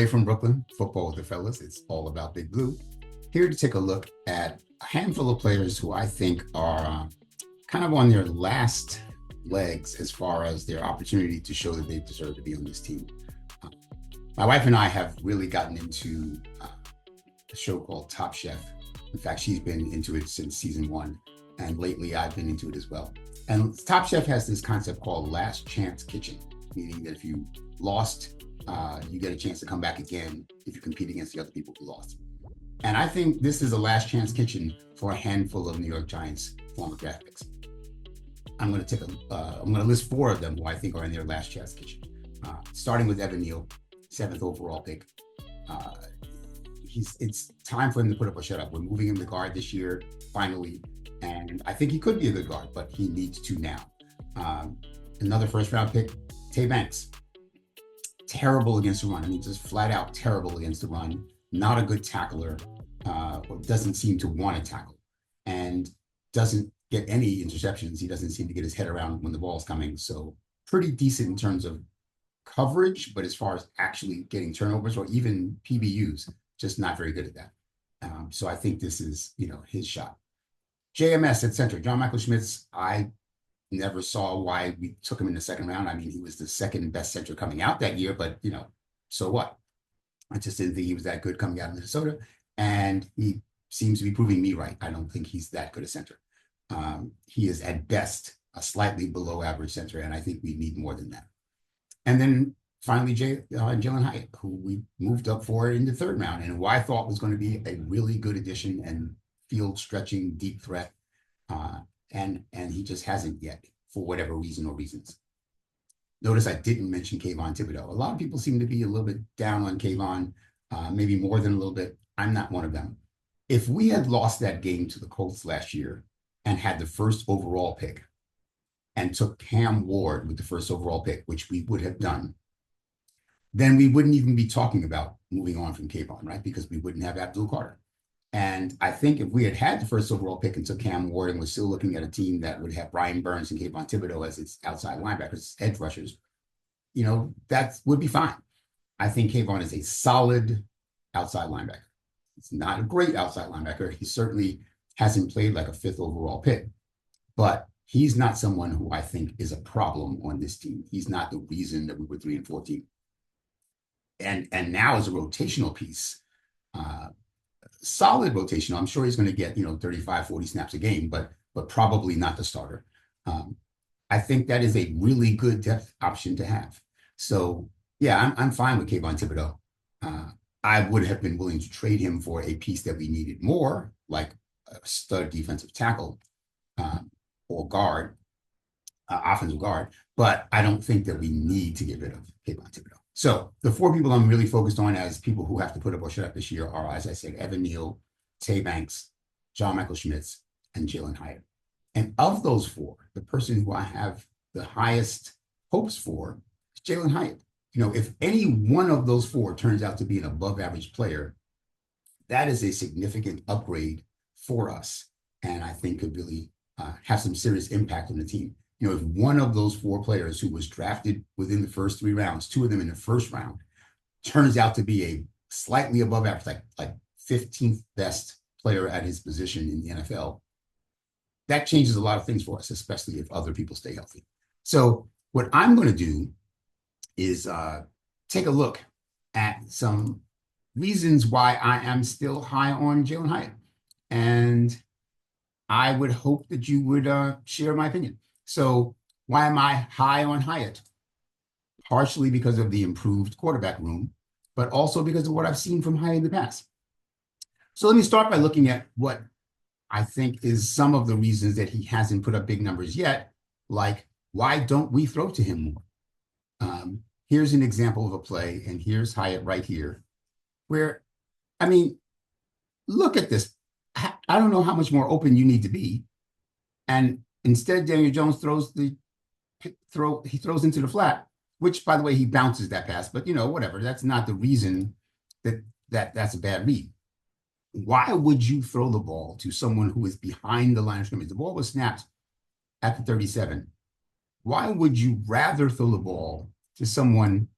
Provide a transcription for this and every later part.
way from Brooklyn, Football with the fellas. It's all about Big Blue. Here to take a look at a handful of players who I think are kind of on their last legs as far as their opportunity to show that they deserve to be on this team. My wife and I have really gotten into a show called Top Chef. In fact, she's been into it since season 1, and lately I've been into it as well. And Top Chef has this concept called Last Chance Kitchen, meaning that if you lost, you get a chance to come back again if you compete against the other people who lost. And I think this is a last chance kitchen for a handful of New York Giants former draft picks. I'm going to list 4 of them who I think are in their last chance kitchen. Starting with Evan Neal, 7th overall pick. It's time for him to put up or shut up. We're moving him to guard this year, finally. And I think he could be a good guard, but he needs to now. Another first round pick, Tay Banks. Terrible against the run. I mean, just flat out terrible against the run. Not a good tackler. Doesn't seem to want to tackle. And doesn't get any interceptions. He doesn't seem to get his head around when the ball's coming. So pretty decent in terms of coverage, but as far as actually getting turnovers or even PBUs, just not very good at that. So I think this is, his shot. JMS at center, John Michael Schmitz. I never saw why we took him in the second round. I mean, he was the second best center coming out that year, but so what? I just didn't think he was that good coming out of Minnesota, and he seems to be proving me right. I don't think he's that good a center. He is at best a slightly below average center, and I think we need more than that. And then finally, Jalen Hyatt, who we moved up for in the 3rd round, and who I thought was going to be a really good addition and field stretching deep threat. And he just hasn't yet, for whatever reason or reasons. Notice I didn't mention Kayvon Thibodeau. A lot of people seem to be a little bit down on Kayvon, maybe more than a little bit. I'm not one of them. If we had lost that game to the Colts last year and had the 1st overall pick and took Cam Ward with the 1st overall pick, which we would have done, then we wouldn't even be talking about moving on from Kayvon, right? Because we wouldn't have Abdul Carter. And I think if we had the 1st overall pick and took Cam Ward and was still looking at a team that would have Brian Burns and Kayvon Thibodeau as its outside linebackers, edge rushers, that would be fine. I think Kayvon is a solid outside linebacker. It's not a great outside linebacker. He certainly hasn't played like a 5th overall pick, but he's not someone who I think is a problem on this team. He's not the reason that we were 3-14. And now as a rotational piece, solid rotational. I'm sure he's going to get, 35, 40 snaps a game, but probably not the starter. I think that is a really good depth option to have. So yeah, I'm fine with Kayvon Thibodeau. I would have been willing to trade him for a piece that we needed more, like a stud defensive tackle or guard, offensive guard. But I don't think that we need to get rid of Kayvon Thibodeau. So the 4 people I'm really focused on as people who have to put up or shut up this year are, as I said, Evan Neal, Tay Banks, John Michael Schmitz, and Jalen Hyatt. And of those 4, the person who I have the highest hopes for is Jalen Hyatt. If any one of those 4 turns out to be an above average player, that is a significant upgrade for us. And I think could really have some serious impact on the team. If one of those 4 players who was drafted within the first 3 rounds, 2 of them in the 1st round, turns out to be a slightly above average, like 15th best player at his position in the NFL, that changes a lot of things for us, especially if other people stay healthy. So what I'm going to do is take a look at some reasons why I am still high on Jalen Hyatt. And I would hope that you would share my opinion. So why am I high on Hyatt? Partially because of the improved quarterback room, but also because of what I've seen from Hyatt in the past. So let me start by looking at what I think is some of the reasons that he hasn't put up big numbers yet, like why don't we throw to him more? Here's an example of a play, and here's Hyatt right here, where, look at this. I don't know how much more open you need to be. And instead, Daniel Jones throws into the flat, which, by the way, he bounces that pass, but whatever. That's not the reason that's a bad read. Why would you throw the ball to someone who is behind the line of scrimmage? The ball was snapped at the 37. Why would you rather throw the ball to someone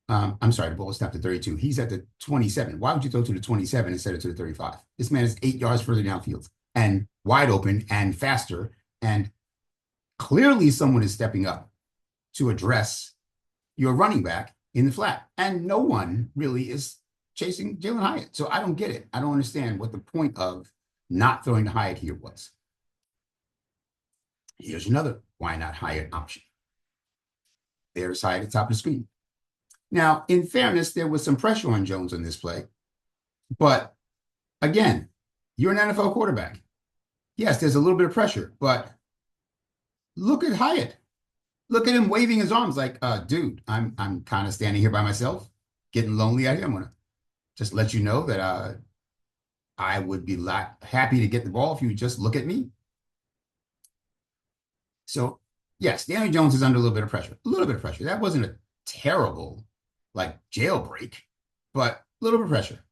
I'm sorry, the ball snapped to 32. He's at the 27. Why would you throw to the 27 instead of to the 35? This man is 8 yards further downfield and wide open and faster. And clearly someone is stepping up to address your running back in the flat. And no one really is chasing Jalen Hyatt. So I don't get it. I don't understand what the point of not throwing to Hyatt here was. Here's another why not Hyatt option. There's Hyatt at the top of the screen. Now, in fairness, there was some pressure on Jones on this play. But again, you're an NFL quarterback. Yes, there's a little bit of pressure, but look at Hyatt. Look at him waving his arms like, dude, I'm kind of standing here by myself, getting lonely out here. I'm going to just let you know that I would be happy to get the ball if you would just look at me. So, yes, Daniel Jones is under a little bit of pressure. A little bit of pressure. That wasn't a terrible, like, jailbreak, but a little bit of pressure.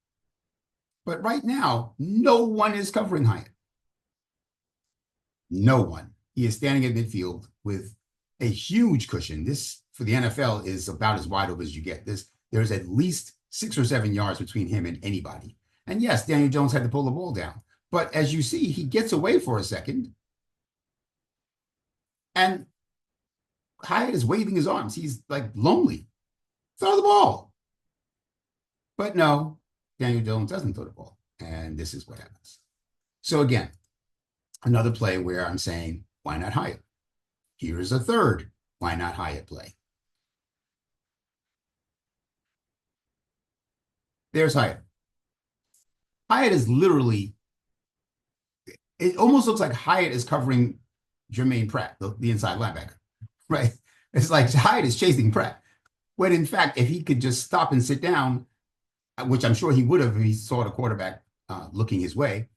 But right now, no one is covering Hyatt. No one. He is standing at midfield with a huge cushion. This, for the NFL, is about as wide open as you get. There's at least 6 or 7 yards between him and anybody. And yes, Daniel Jones had to pull the ball down. But as you see, he gets away for a second. And Hyatt is waving his arms. He's like lonely. Throw the ball. But no, Daniel Jones doesn't throw the ball. And this is what happens. So again, another play where I'm saying, why not Hyatt? Here's a third why not Hyatt play. There's Hyatt. Hyatt is literally, it almost looks like Hyatt is covering Jermaine Pratt, the inside linebacker, right? It's like Hyatt is chasing Pratt. When in fact, if he could just stop and sit down, which I'm sure he would have if he saw the quarterback looking his way,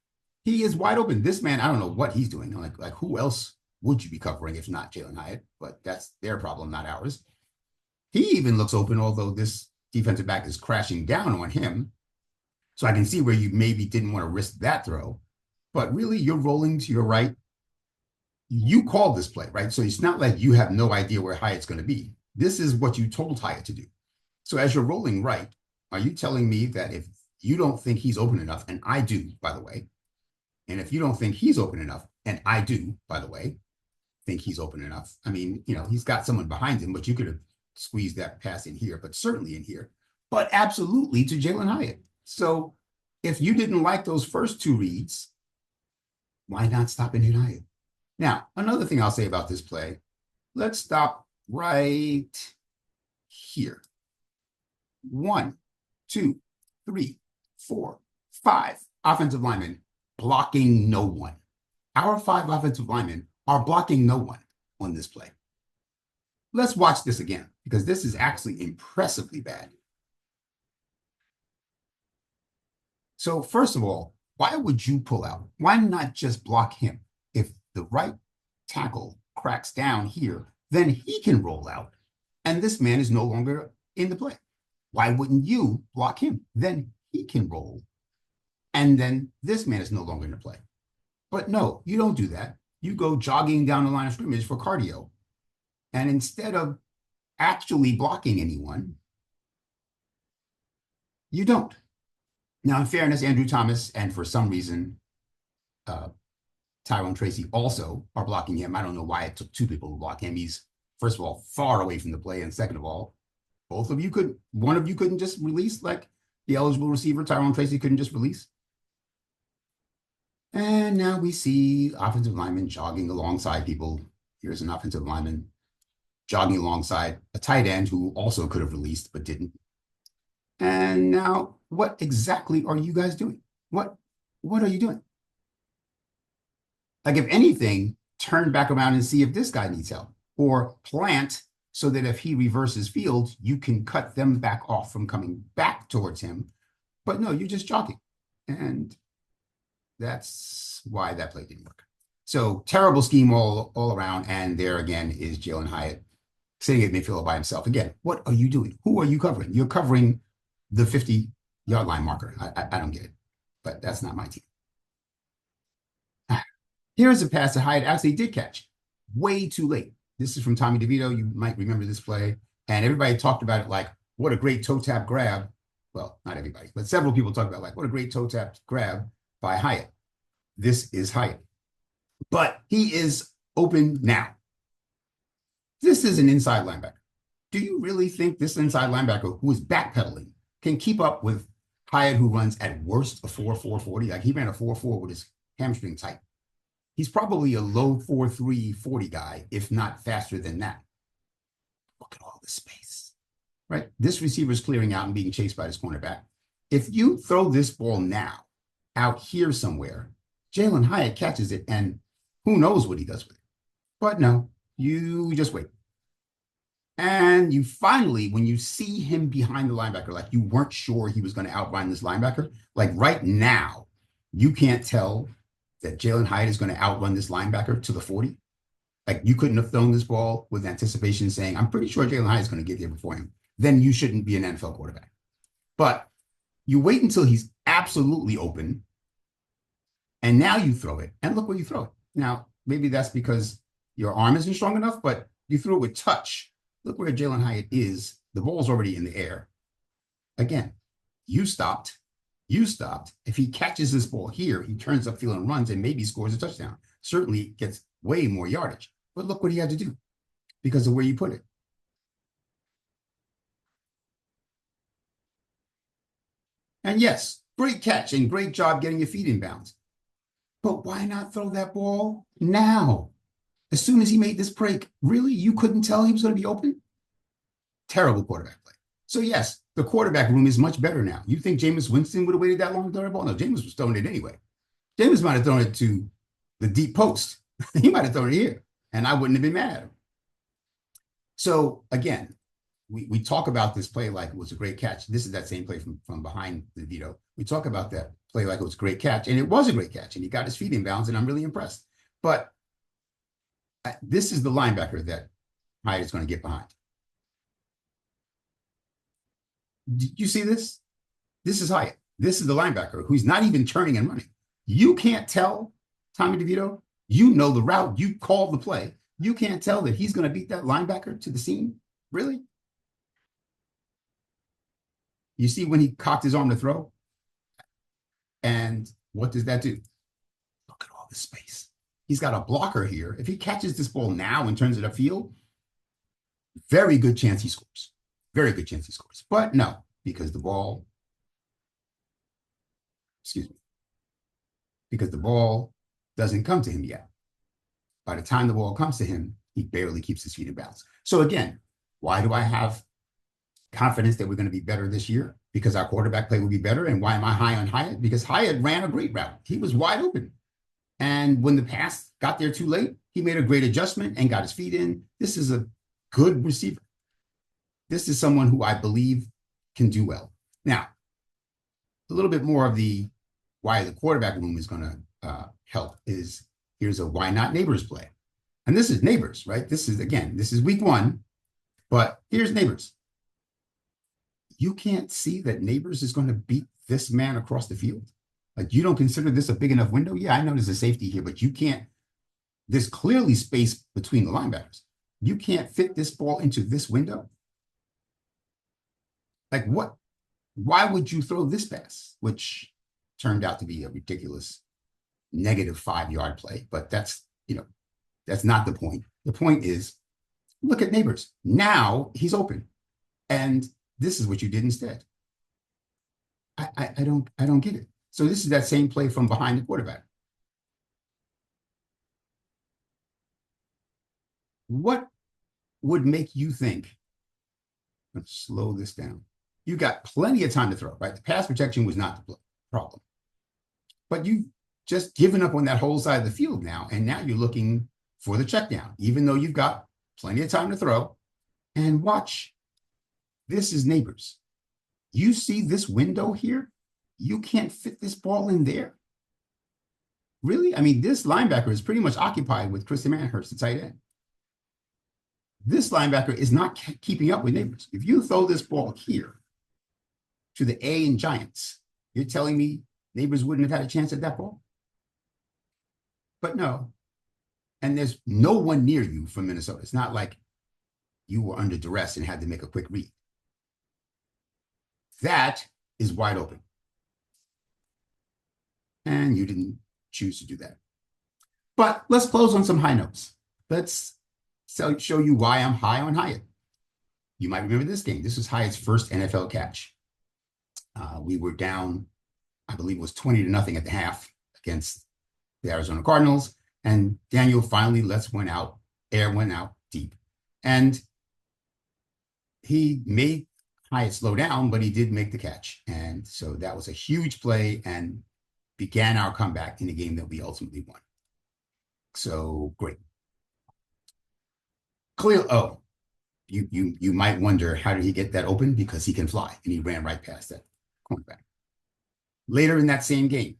he is wide open. This man, I don't know what he's doing. Like who else would you be covering if not Jalen Hyatt? But that's their problem, not ours. He even looks open, although this defensive back is crashing down on him. So I can see where you maybe didn't want to risk that throw. But really, you're rolling to your right. You called this play, right? So it's not like you have no idea where Hyatt's going to be. This is what you told Hyatt to do. So as you're rolling right, are you telling me that if you don't think he's open enough, and I do, by the way, and if you don't think he's open enough, and I do, by the way, think he's open enough. I mean, he's got someone behind him, but you could have squeezed that pass in here, but certainly in here, but absolutely to Jalen Hyatt. So if you didn't like those first two reads, why not stop and hit Hyatt? Now, another thing I'll say about this play, let's stop right here. 1, 2, 3, 4, 5 offensive linemen blocking no one. Our 5 offensive linemen are blocking no one on this play. Let's watch this again, because this is actually impressively bad. So first of all, why would you pull out? Why not just block him? If the right tackle cracks down here, then he can roll out, and this man is no longer in the play. Why wouldn't you block him? Then he can roll, and then this man is no longer in the play. But no, you don't do that. You go jogging down the line of scrimmage for cardio. And instead of actually blocking anyone, you don't. Now, in fairness, Andrew Thomas, and for some reason, Tyrone Tracy also are blocking him. I don't know why it took 2 people to block him. He's, first of all, far away from the play. And second of all, one of you couldn't just release, like the eligible receiver, Tyrone Tracy, couldn't just release. And now we see offensive linemen jogging alongside people. Here's an offensive lineman jogging alongside a tight end who also could have released but didn't. And now, what exactly are you guys doing? What are you doing? Like, if anything, turn back around and see if this guy needs help, or plant so that if he reverses field, you can cut them back off from coming back towards him. But no, you're just jogging. And that's why that play didn't work. So terrible scheme all around. And there again is Jalen Hyatt sitting at midfield by himself. Again, what are you doing? Who are you covering? You're covering the 50-yard line marker. I don't get it, but that's not my team. Here's a pass that Hyatt actually did catch way too late. This is from Tommy DeVito. You might remember this play. And everybody talked about it like, what a great toe tap grab. Well, not everybody, but several people talk about like, what a great toe tap grab by Hyatt. This is Hyatt. But he is open now. This is an inside linebacker. Do you really think this inside linebacker who is backpedaling can keep up with Hyatt, who runs at worst a 4.40? Like he ran a 4.4 with his hamstring tight. He's probably a low 4.3 40 guy, if not faster than that. Look at all the space, right? This receiver is clearing out and being chased by this cornerback. If you throw this ball now out here somewhere, Jalen Hyatt catches it, and who knows what he does with it. But no, you just wait. And you finally, when you see him behind the linebacker, like you weren't sure he was going to outrun this linebacker, like right now, you can't tell that Jalen Hyatt is going to outrun this linebacker to the 40. Like you couldn't have thrown this ball with anticipation saying, I'm pretty sure Jalen Hyatt is going to get there before him. Then you shouldn't be an NFL quarterback. But you wait until he's absolutely open, and now you throw it, and look where you throw it. Now, maybe that's because your arm isn't strong enough, but you threw it with touch. Look where Jalen Hyatt is. The ball's already in the air. Again, you stopped. You stopped. If he catches this ball here, he turns upfield and runs and maybe scores a touchdown. Certainly gets way more yardage. But look what he had to do because of where you put it. And yes, great catch and great job getting your feet in bounds. But why not throw that ball now? As soon as he made this break, really? You couldn't tell he was going to be open? Terrible quarterback play. So yes, the quarterback room is much better now. You think Jameis Winston would have waited that long to throw the ball? No, Jameis was throwing it anyway. Jameis might have thrown it to the deep post. He might have thrown it here, and I wouldn't have been mad at him. So again, we talk about this play like it was a great catch. This is that same play from behind the Vito. We talk about that play like it was a great catch, and it was a great catch, and he got his feet in bounds, and I'm really impressed. But this is the linebacker that Hyatt is going to get behind. Did you see this? This is Hyatt. This is the linebacker who's not even turning and running. You can't tell Tommy DeVito. You know the route. You called the play. You can't tell that he's going to beat that linebacker to the seam? Really? You see when he cocked his arm to throw? And what does that do? Look at all the space. He's got a blocker here. If he catches this ball now and turns it upfield, very good chance he scores. Very good chance he scores. But no, because the ball, because the ball doesn't come to him yet. By the time the ball comes to him, he barely keeps his feet in bounds. So again, why do I have confidence that we're going to be better this year? Because our quarterback play will be better. And why am I high on Hyatt? Because Hyatt ran a great route. He was wide open. And when the pass got there too late, he made a great adjustment and got his feet in. This is a good receiver. This is someone who I believe can do well. Now, a little bit more of the why the quarterback room is going to help is here's a why not Neighbors play. And this is Neighbors, right? This is week 1, but here's Neighbors. You can't see that Neighbors is going to beat this man across the field. Like, you don't consider this a big enough window? Yeah, I know there's a safety here, but you can't. There's clearly space between the linebackers. You can't fit this ball into this window. Like, what? Why would you throw this pass, which turned out to be a ridiculous negative 5-yard play? But that's not the point. The point is, look at Neighbors. Now he's open, and this is what you did instead. I don't get it. So this is that same play from behind the quarterback. What would make you think, let's slow this down. You got plenty of time to throw, right? The pass protection was not the problem. But you've just given up on that whole side of the field now, and now you're looking for the check down, even though you've got plenty of time to throw. And watch, this is Neighbors. You see this window here? You can't fit this ball in there? Really? I mean, this linebacker is pretty much occupied with Christian Manhurst, the tight end. This linebacker is not keeping up with Neighbors. If you throw this ball here to the A in Giants, you're telling me Neighbors wouldn't have had a chance at that ball? But no. And there's no one near you from Minnesota. It's not like you were under duress and had to make a quick read. That is wide open. And you didn't choose to do that. But let's close on some high notes. Let's show you why I'm high on Hyatt. You might remember this game. This was Hyatt's first NFL catch. We were down, I believe it was 20-0 at the half against the Arizona Cardinals. And Daniel finally lets one out, air went out deep. And he made Hyatt slow down, but he did make the catch. And so that was a huge play and began our comeback in the game that we ultimately won. So great. Clear. Oh, you might wonder, how did he get that open? Because he can fly, and he ran right past that cornerback. Later in that same game,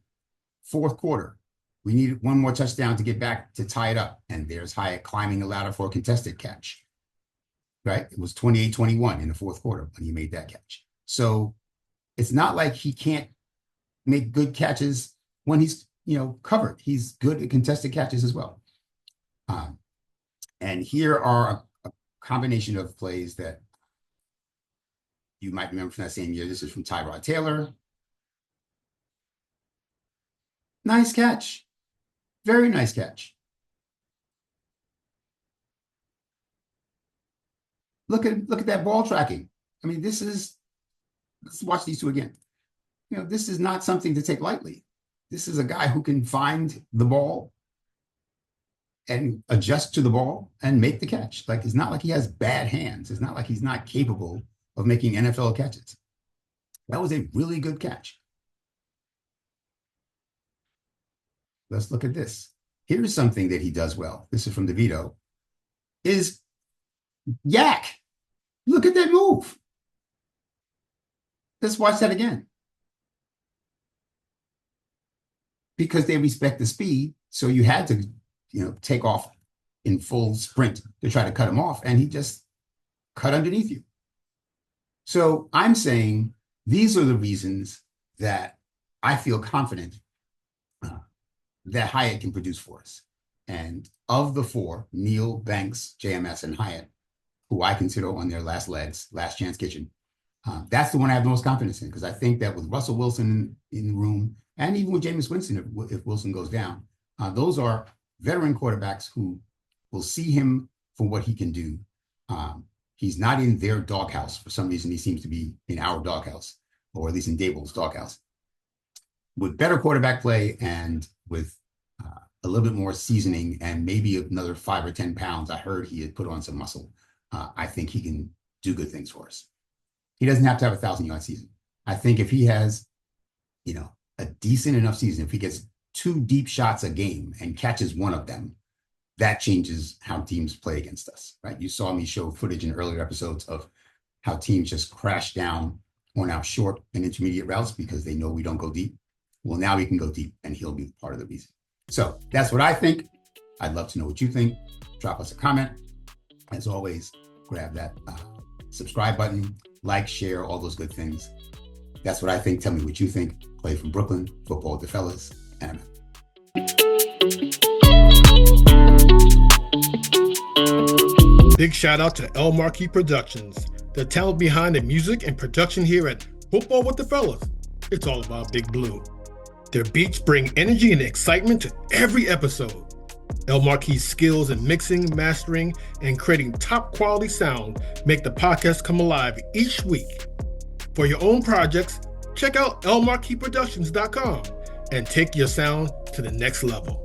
fourth quarter, we needed one more touchdown to get back to tie it up. And there's Hyatt climbing the ladder for a contested catch. Right? It was 28-21 in the fourth quarter when he made that catch. So it's not like he can't make good catches when he's, covered. He's good at contested catches as well. And here are a combination of plays that you might remember from that same year. This is from Tyrod Taylor. Nice catch. Very nice catch. Look at that ball tracking. I mean, let's watch these two again. This is not something to take lightly. This is a guy who can find the ball and adjust to the ball and make the catch. Like, it's not like he has bad hands. It's not like he's not capable of making NFL catches. That was a really good catch. Let's look at this. Here's something that he does well. This is from DeVito. Is yak. Look at that move. Let's watch that again. Because they respect the speed, so you had to, take off in full sprint to try to cut him off, and he just cut underneath you. So I'm saying these are the reasons that I feel confident that Hyatt can produce for us. And of the four, Neal, Banks, JMS, and Hyatt, who I consider on their last legs, last chance kitchen, that's the one I have the most confidence in, because I think that with Russell Wilson in the room, and even with Jameis Winston, if Wilson goes down, those are veteran quarterbacks who will see him for what he can do. He's not in their doghouse. For some reason, he seems to be in our doghouse, or at least in Dable's doghouse. With better quarterback play and with a little bit more seasoning and maybe another 5 or 10 pounds, I heard he had put on some muscle. I think he can do good things for us. He doesn't have to have a 1,000-yard season. I think if he has, a decent enough season, if he gets 2 deep shots a game and catches one of them, that changes how teams play against us, right? You saw me show footage in earlier episodes of how teams just crash down on our short and intermediate routes because they know we don't go deep. Well, now we can go deep, and he'll be part of the reason. So that's what I think. I'd love to know what you think. Drop us a comment. As always, grab that subscribe button, like, share, all those good things. That's what I think. Tell me what you think. Play from Brooklyn, Football with the fellas, and I'm out. Big shout out to L Marquee Productions, the talent behind the music and production here at Football with the Fellas. It's all about Big Blue. Their beats bring energy and excitement to every episode. L Marquee's skills in mixing, mastering, and creating top quality sound make the podcast come alive each week. For your own projects, check out lmarqueeproductions.com and take your sound to the next level.